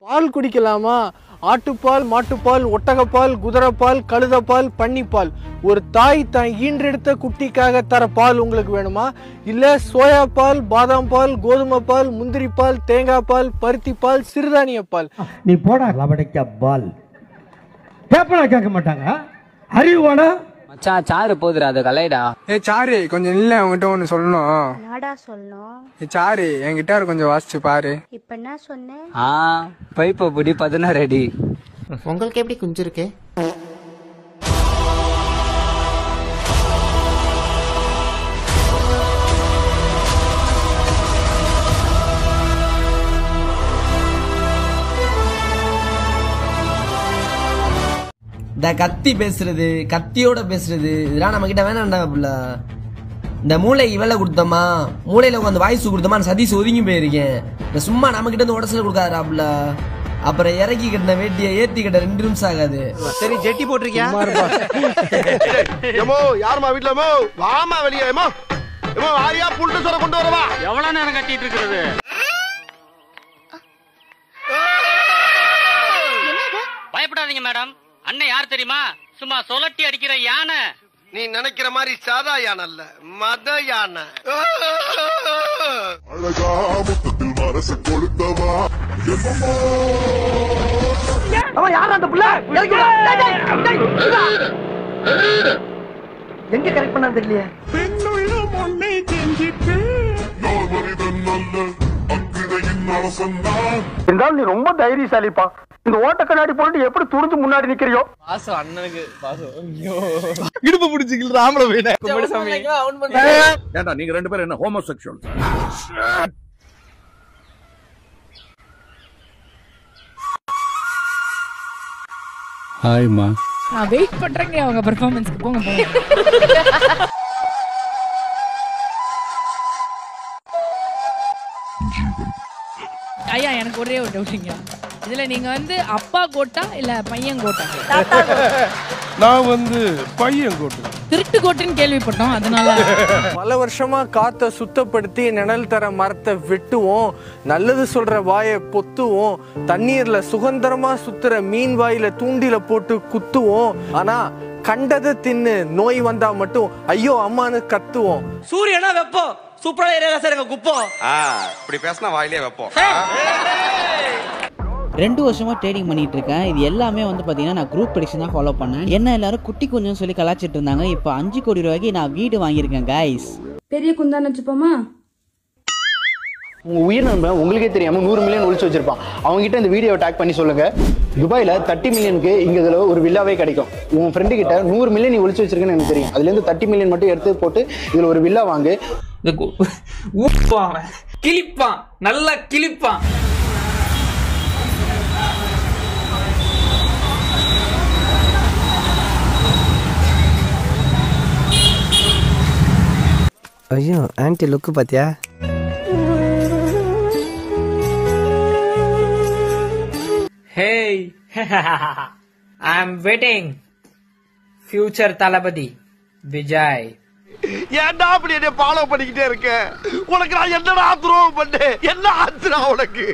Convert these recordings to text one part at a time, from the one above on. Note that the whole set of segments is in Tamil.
பால் குடிக்கலாமா? ஆட்டுப்பால், மாட்டுப்பால், ஒட்டகப்பால், குதிரைப்பால், கழுதைப்பால், பன்னிப்பால். ஒரு தாய் தான் ஈன்றெடுத்த குட்டிக்காக தர பால் உங்களுக்கு வேணுமா? இல்ல சோயா பால், பாதாம் பால், கோதுமை பால், முந்திரி பால், தேங்காய் பால், பருத்தி பால், சிறுதானிய பால். நீ போடா லபடைக்கா பால். கேப்பனா கேட்க மாட்டாங்க. அறிவாடா மச்சான் சாரு போதுடா அது கலைடா. சாரு கொஞ்சம் இல்ல உங்ககிட்ட ஒன்னு சொல்லணும். என்னடா சொல்லணும்? சாரு என்கிட்ட கொஞ்சம் வாசிச்சு பாரு. இப்ப என்ன சொன்னேன்? பைப்பை பிடி 16 அடி. உங்களுக்கு எப்படி குஞ்சிருக்கு? இந்த கத்தி பேசுறது, கத்தியோட பேசுறது இதெல்லாம் நம்ம கிட்ட வேணாம்டா. இந்த மூளைக்கு வேலை கொடுத்தோமா, மூளையில உட்காந்து வாய்ஸ் கொடுத்தோமா, சதீஷ் ஒதுங்கி போயிருக்கேன். இந்த சும்மா நம்ம கிட்ட இருந்து உடச்சல கொடுக்காதாப்புல. அப்புறம் இறக்கி கட்டின வேட்டியை ஏத்தி கட்ட 2 நிமிஷம் ஆகாது. சரி ஜெட்டி போட்டிருக்கியா? யாருமா வீட்டுல வாமா வெளியே ஆரியா புல்ட்டு சொல்ல கொண்டு வரவா. எவ்வளவு நேரம் கட்டிட்டு இருக்கிறது? பயப்படாதீங்க மேடம், அண்ணன் யார் தெரியுமா? சும்மா சொலட்டி அடிக்கிற யானை. நீ நினைக்கிற மாதிரி சாதா யானை அல்ல, மத யானை. யார் அந்த புள்ள? எங்க கரெக்ட் பண்ணா தெரியலையே. இருந்தாலும் நீ ரொம்ப தைரியசாலிப்பா. இந்த ஓட்ட கண்ணாடி போட்டு எப்படி துணிஞ்சு முன்னாடி நிக்கிறியோ? பாசம் அண்ணனுக்கு பாசம். இடுப்பு பிடிச்சிக்கல ராமல வீண. ஏண்டா நீங்க 2 பேரும் என்ன ஹோமோசெக்சுவல்? ஹாய்மா. நான் வெயிட் பண்றேங்க அவங்க பெர்ஃபார்மன்ஸ்க்கு. போங்க. ஐயா எனக்கு ஒரே ஒரு டவுட்டுங்க. இதுல நீங்க அப்பா கோட்டா இல்ல பையன் கோட்டா? நான் பையன் கோட்டு. திருட்டு கோட்டுன்னு கேள்விப்பட்டோம், அதனால. பல வருஷமா காத்த சுத்தப்படுத்தி நிழல் தர மரத்தை வெட்டுவோம், நல்லது சொல்ற வாயை பொத்துவோம், தண்ணீர்ல சுதந்திரமா சுத்துற மீன் வாயில தூண்டில போட்டு குத்துவோம். ஆனா கண்டதை தின்னு நோய் வந்தா மட்டும் ஐயோ அம்மான்னு கத்துவோம். சூரியனா வெப்போம், சூப்பரா ஏரியா சார் எங்க குப்போம். இப்படி பேசினா வாயிலே வைப்போம். 2 வருஷமா ட்ரேடிங் பண்ணிட்டு இருக்கேன். இது எல்லாமே பாத்தீங்கன்னா நான் குரூப் ப்ரெடிக்ஷன் தான் ஃபாலோ பண்ணேன். என்ன எல்லாரும் குட்டி கொஞ்சம் சொல்லி கலாச்சிட்டு இருந்தாங்க. இப்போ 5 கோடி ரூபாய்க்கு நான் வீடு வாங்கியிருக்கேன் கைஸ். பெரிய குந்தான்னு வச்சுப்போமா? உங்க உயிர் நண்பன் உங்களுக்கே தெரியாம 100 மில்லியன் ஒழிச்சு வச்சிருப்பான். அவங்க கிட்ட இந்த வீடியோ டேக் பண்ணி சொல்லுங்க. துபாயில 30 மில்லியனுக்கு இங்க இதுல ஒரு வில்லாவே கிடைக்கும். உன் ஃப்ரெண்டு கிட்ட 100 மில்லியன் நீ ஒழிச்சு வச்சிருக்கேன்னு எனக்கு தெரியும். அதுல இருந்து 30 மில்லியன் மட்டும் எடுத்து போட்டு இதுல ஒரு வில்லா வாங்கு. கிளிப்பான், நல்லா கிளிப்பான். ஐயோ ஆன்ட்டி லுக்கு பாத்தியா? Hey I am waiting. Future Thalapathy Vijay. ஏன்டா அப்படி என்ன ஃபாலோ பண்ணிக்கிட்டே இருக்க? உனக்கு நான் என்னடா துரோகம் பண்ணேன்? என்ன ஆச்சுடா உனக்கு?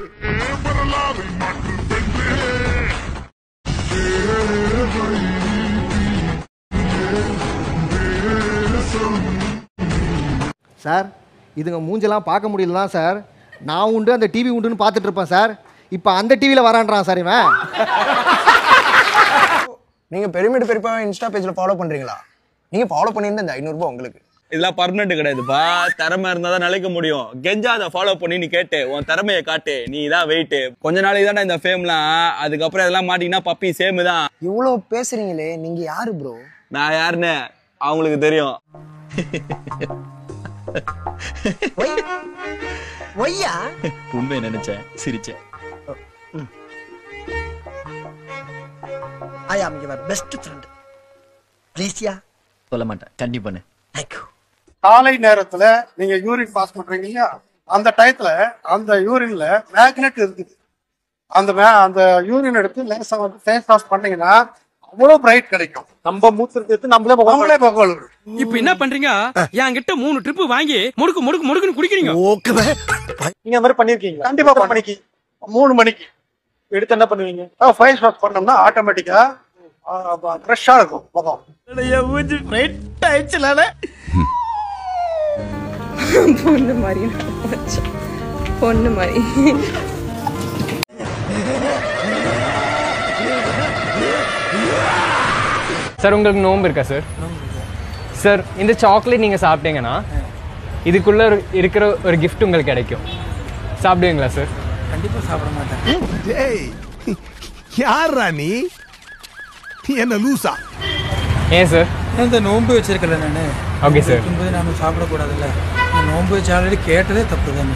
சார் இதுங்க மூஞ்செல்லாம் பார்க்க முடியல சார். நான் உண்டு அந்த டிவி உண்டுன்னு பார்த்துட்டு இருப்பேன் சார். இப்போ அந்த டிவியில் வரான்றான் சார் இவன். நீங்க பெருமிட் பெருப்பா இன்ஸ்டா பேஜ்ல ஃபாலோ பண்றீங்களா? நீங்க ஃபாலோ பண்ணியிருந்தா இந்த 500 ரூபாய் உங்களுக்கு. இதெல்லாம் பர்மனெண்ட் கிடையாதுப்பா. திறமை இருந்தாதான் நிலைக்க முடியும். கெஞ்சா அதை ஃபாலோ பண்ணி நீ கேட்டு உன் திறமையை காட்டு. நீ தான் வெயிட். கொஞ்ச நாளைக்கு தானே இந்த ஃபேம்லாம். அதுக்கப்புறம் இதெல்லாம் மாட்டீங்கன்னா பப்பி சேமு தான். இவ்வளவு பேசுறீங்களே, நீங்க யாரு ப்ரோ? நான் யாருன்னு அவங்களுக்கு தெரியும். உண்மை நினைச்சேன், சிரிச்சேன். ஐ ஆம் யுவர் பெஸ்ட் ஃப்ரெண்ட். ப்ளீஸ்யா. சொல்ல மாட்டேன், கண்டிப்பா. Thank you. காலை நேரத்துல நீங்க யூரின் பாஸ் பண்றீங்க இல்லையா? அந்த டயத்துல அந்த யூரின்ல மேக்னெட் இருக்குது. அந்த யூரின் எடுத்து லேசா ஃபேஸ் வாஷ் பண்ணீங்கன்னா அவ்வளவு பிரைட் கிடைக்கும். நம்ம மூத்திரத்தை எடுத்து நம்மளே பகவான். இப்ப என்ன பண்றீங்க? என்கிட்ட 3 ட்ரிப் வாங்கி முடுக்குன்னு குடிக்கிறீங்க. நீங்க அந்த மாதிரி பண்ணிருக்கீங்க? கண்டிப்பா பண்ணிக்கி 3 மணிக்கு எடுத்து என்ன பண்ணுவீங்க? ஃபேஸ் வாஷ் பண்ணோம்னா ஆட்டோமேட்டிக்கா ஃப்ரெஷ்ஷா இருக்கும் முகம். பொண்ணு மாதிரி பொண்ணு மாதிரி. சார் உங்களுக்கு நோம்பு இருக்கா சார்? சார் இந்த சாக்லேட் நீங்கள் சாப்பிட்டீங்கன்னா இதுக்குள்ளே இருக்கிற ஒரு கிஃப்ட் உங்களுக்கு கிடைக்கும். சாப்பிடுவீங்களா சார்? கண்டிப்பாக சாப்பிட மாட்டேன். டேய் யாரா நீ என்ன லூசா? ஏன் சார்? இந்த நோன்பு வச்சிருக்கல நான். Okay sir. இருக்கும்போது நாம சாப்பிடக்கூடாதுல்ல. நோன்பு வச்ச ஆல்ரெடி கேட்டதே தப்பு தான்.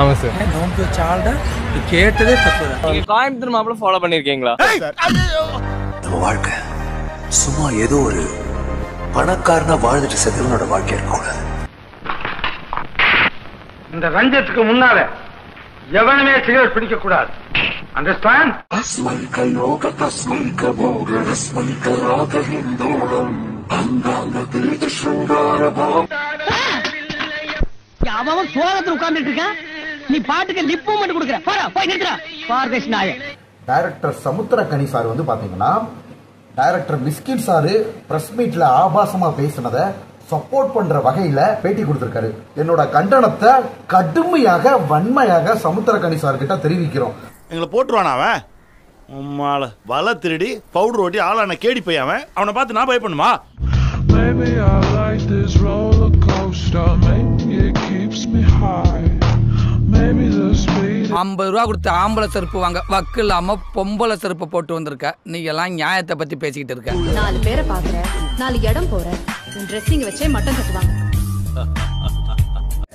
ஆமாம் சார். நோன்பு வச்ச ஆல்ரெடி கேட்டதே தப்பு தான். நீங்கள் கோயம்புத்தூர் மாப்பிள்ள ஃபாலோ பண்ணியிருக்கீங்களா? நம்ம வாழ்க்கை சும்மா ஏதோ ஒரு பணக்காரனா வாழ்ந்துட்டு செத்தவனோட வாழ்க்கை இருக்கக்கூடாது. இந்த ரஞ்சத்துக்கு முன்னால எவனுமே சிகரெட் பிடிக்க கூடாது. அண்டர்ஸ்டாண்ட்? அவன் சோகத்துல உட்கார்ந்துட்டு இருக்கான். நீ பாட்டுக்கு லிப்பும் மட்டும் கொடுக்குற. போய் நிறுத்துறா. பார்கேஷ் நாய. டைரக்டர் சமுத்திரக்கனி சார் வந்து பாத்தீங்கன்னா டைரக்டர் மிஸ்கின் சாரு பிரஸ் மீட்ல ஆபாசமா பேசினதை சப்போர்ட் பண்ற வகையில பேட்டி கொடுத்திருக்காரு. என்னோட கண்டனத்தை கடுமையாக வன்மையாக சமுத்திரக்கனி சார் கிட்ட தெரிவிக்கிறோம். எங்களை போட்டுருவானா அவன்? உம்மால வலை திருடி பவுடர் ஓட்டி ஆளான கேடி போய் அவனை பார்த்து நான் பயப்படணுமா? Maybe I like this roller coaster, maybe it keeps me high. Maybe the speed. 50 ரூபா கொடுத்து ஆம்பளை செருப்பு வாங்க வக்கு இல்லாம பொம்பளை செருப்பு போட்டு வந்திருக்க. நீ எல்லாம் நியாயத்தை பத்தி பேசிக்கிட்டு இருக்க. 4 பேரை பாக்குற, 4 இடம் போற, ட்ரெஸ்ஸிங் வச்சே மட்டன் கட்டுவாங்க.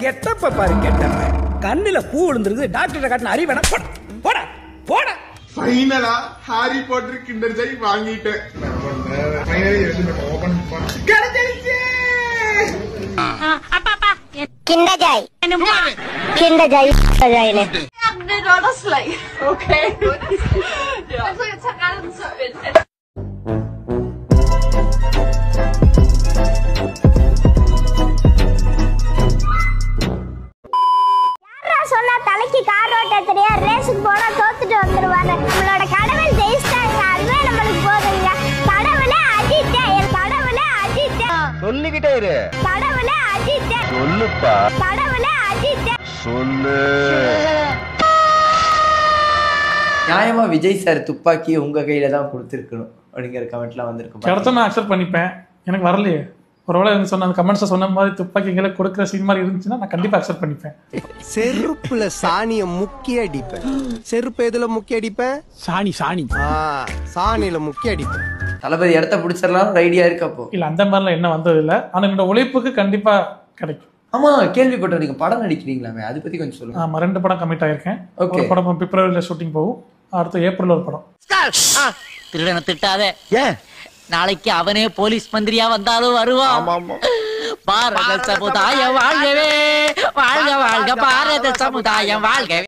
கெட்டப்ப பாரு கெட்டப்ப. கண்ணுல பூ விழுந்துருது. டாக்டர் காட்டின அறிவன போட போட. ஃபைனலா ஹாரி பாட்டர் கிண்டர் ஜாய் வாங்கிட்டேன். Kinder Joy. Kinder Joy. Okay. Also jetzt hat gerade so சொன்னா தலைக்கு கார் ஓட்ட தெரியா ரேஸுக்கு போனா தோத்துட்டு வந்துருவாங்க. நம்மளோட கடவுள் ஜெயிச்சிட்டாங்க. அதுவே நம்மளுக்கு போதுங்க. கடவுளே அஜித்தே, கடவுளே அஜித்தே. சொல்லிக்கிட்டே இரு. கடவுளே அஜித்தே. சொல்லுப்பா. கடவுளே அஜித்தே. சொல்லு. நியாயமா விஜய் சார் துப்பாக்கி உங்க கையில தான் கொடுத்துருக்கணும் அப்படிங்கிற கமெண்ட்லாம் வந்திருக்கு. கிடைச்சா நான் அக்செப்ட் பண்ணிப்பேன். எனக்கு வரலையே. ஒருவேளை எனக்கு சொன்ன கமெண்ட்ஸை சொன்ன மாதிரி துப்பாக்கிகளை கொடுக்குற சீன் மாதிரி இருந்துச்சுன்னா நான் கண்டிப்பா அக்செப்ட் பண்ணிப்பேன். செருப்புல சாணிய முக்கிய அடிப்பேன். செருப்பு எதுல முக்கிய அடிப்பேன்? சாணியில முக்கிய அடிப்பேன். தளபதி இடத்த பிடிச்சிடலாம் ஐடியா இருக்கு. அப்போ இல்ல அந்த மாதிரிலாம் என்ன வந்தது இல்ல. ஆனா என்னோட உழைப்புக்கு கண்டிப்பா கிடைக்கும். ஆமா கேள்விப்பட்டேன் நீங்க படம் நடிக்கிறீங்களாமே, அதை பத்தி கொஞ்சம் சொல்லுங்க. ஆமா 2 படம் கமிட் ஆயிருக்கேன். ஒரு படம் பிப்ரவரியில ஷூட்டிங் போகும். அடுத்து ஏப்ரல் ஒரு படம். திருடனை திட்டாதே. ஏன் நாளைக்கு அவனே போலீஸ் மந்திரியா வந்தாலும் வருவான். பாரத சமுதாயம் வாழ்கவே, வாழ்க வாழ்க பாரத சமுதாயம் வாழ்கவே.